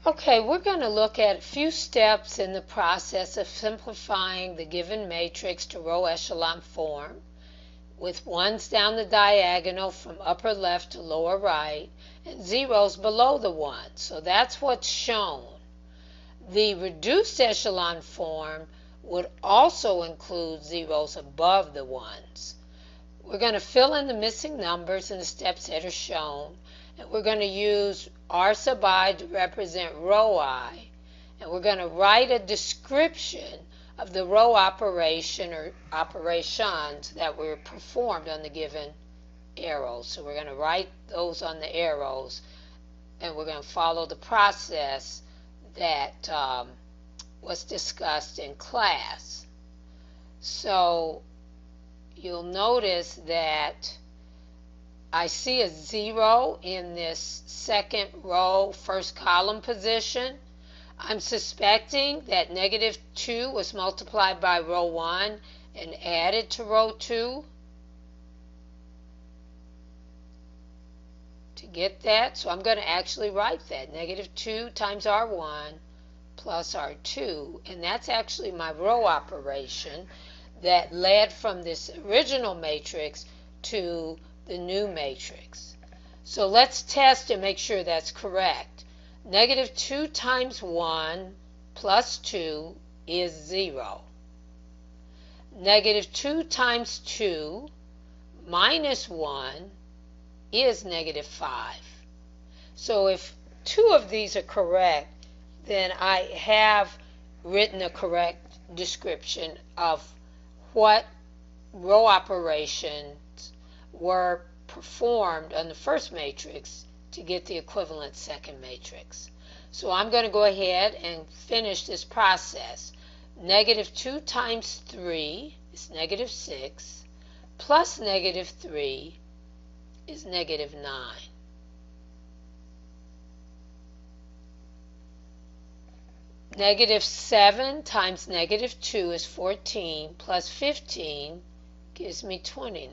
Okay, we're going to look at a few steps in the process of simplifying the given matrix to row echelon form with ones down the diagonal from upper left to lower right and zeros below the ones. So that's what's shown. The reduced echelon form would also include zeros above the ones. We're going to fill in the missing numbers in the steps that are shown, and we're going to use R sub I to represent row I, and we're going to write a description of the row operation or operations that were performed on the given arrows. So we're going to write those on the arrows, and we're going to follow the process that was discussed in class. So you'll notice that I see a 0 in this second row, first column position. I'm suspecting that -2 was multiplied by row 1 and added to row 2. To get that, so I'm going to actually write that. -2 times R1 plus R2, and that's actually my row operation that led from this original matrix to the new matrix. So let's test and make sure that's correct. -2 times 1 plus 2 is 0. -2 times 2 minus 1 is -5. So if two of these are correct, then I have written a correct description of what row operations were performed on the first matrix to get the equivalent second matrix. So I'm going to go ahead and finish this process. -2 times 3 is -6, plus -3 is -9. -7 times -2 is 14, plus 15 gives me 29.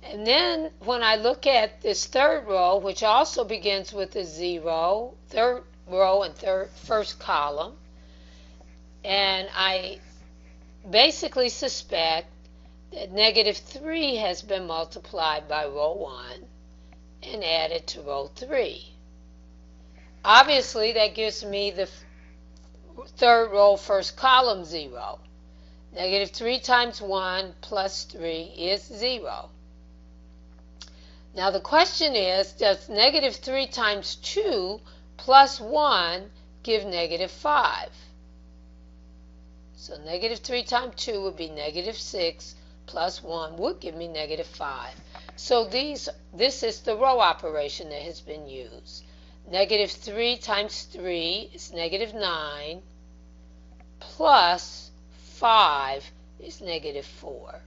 And then when I look at this third row, which also begins with a 0, third row and first column, and I basically suspect that -3 has been multiplied by row 1 and added to row 3. Obviously, that gives me the third row, first column 0. -3 times 1 plus 3 is 0. Now the question is, does -3 times 2 plus 1 give -5? So -3 times 2 would be -6 plus 1 would give me -5. So this is the row operation that has been used. -3 times 3 is -9, plus 5 is -4.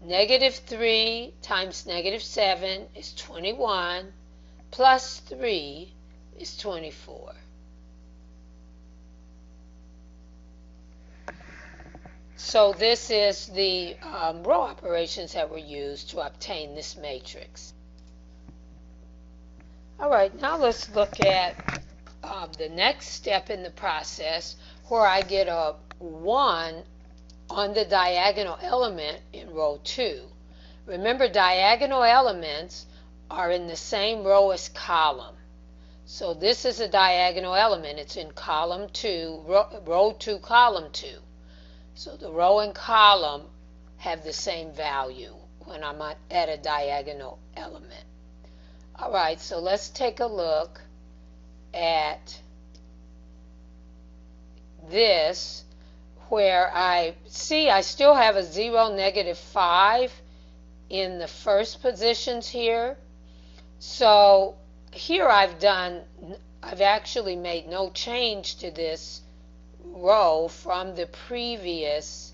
-3 times -7 is 21, plus 3 is 24. So this is the row operations that were used to obtain this matrix. All right, now let's look at the next step in the process where I get a 1 on the diagonal element in row 2. Remember, diagonal elements are in the same row as column. So this is a diagonal element. It's in column 2, row 2, column 2. So the row and column have the same value when I'm at a diagonal element. All right, so let's take a look at this, where I see I still have a 0, -5 in the first positions here. So here I've actually made no change to this row from the previous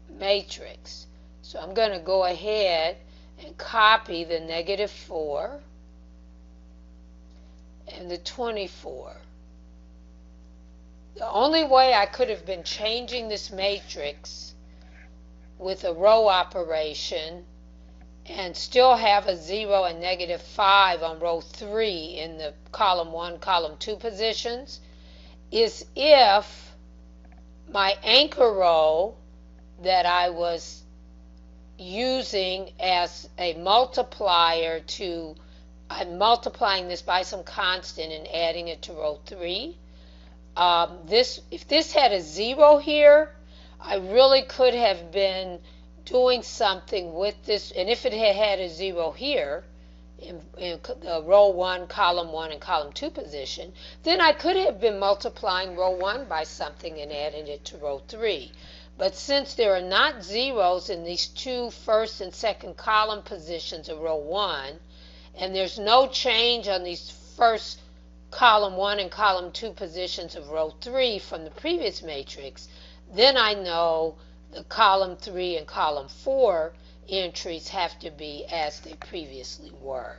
matrix. So I'm going to go ahead and copy the -4 and the 24. The only way I could have been changing this matrix with a row operation and still have a 0 and -5 on row 3 in the column 1, column 2 positions is if my anchor row that I was using as a multiplier to, I'm multiplying this by some constant and adding it to row 3. If this had a 0 here, I really could have been doing something with this, and if it had had a 0 here in row 1, column 1, and column 2 position, then I could have been multiplying row 1 by something and adding it to row 3. But since there are not zeros in these two first and second column positions of row 1, and there's no change on these first column 1 and column 2 positions of row 3 from the previous matrix, then I know the column 3 and column 4 entries have to be as they previously were.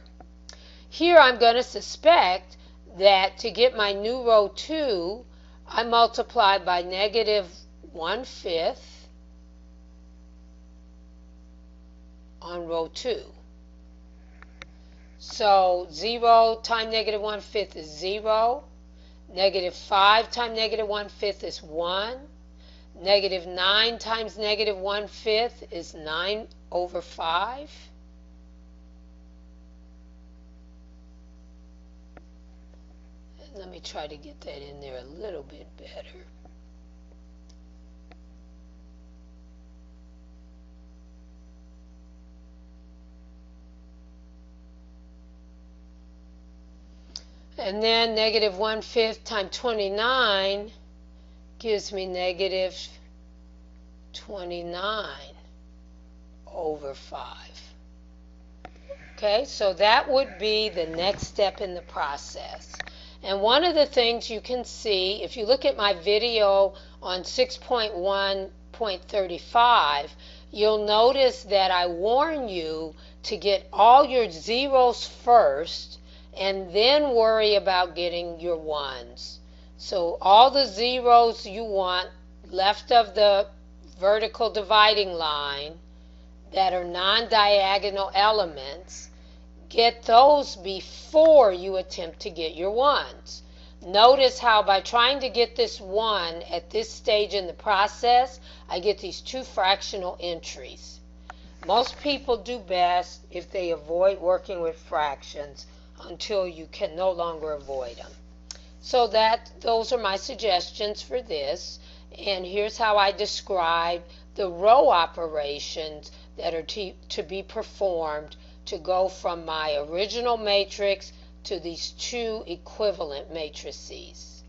Here I'm going to suspect that to get my new row 2, I multiply by -1/5 on row 2. So 0 times -1/5 is 0. -5 times -1/5 is 1. -9 times -1/5 is 9/5. And let me try to get that in there a little bit better. And then -1/5 times 29 gives me -29/5. Okay, so that would be the next step in the process. And one of the things you can see, if you look at my video on 6.1.35, you'll notice that I warn you to get all your zeros first and then worry about getting your ones. So all the zeros you want left of the vertical dividing line that are non-diagonal elements, get those before you attempt to get your ones. Notice how by trying to get this 1 at this stage in the process, I get these two fractional entries. Most people do best if they avoid working with fractions until you can no longer avoid them. So those are my suggestions for this, and here's how I describe the row operations that are to be performed to go from my original matrix to these two equivalent matrices.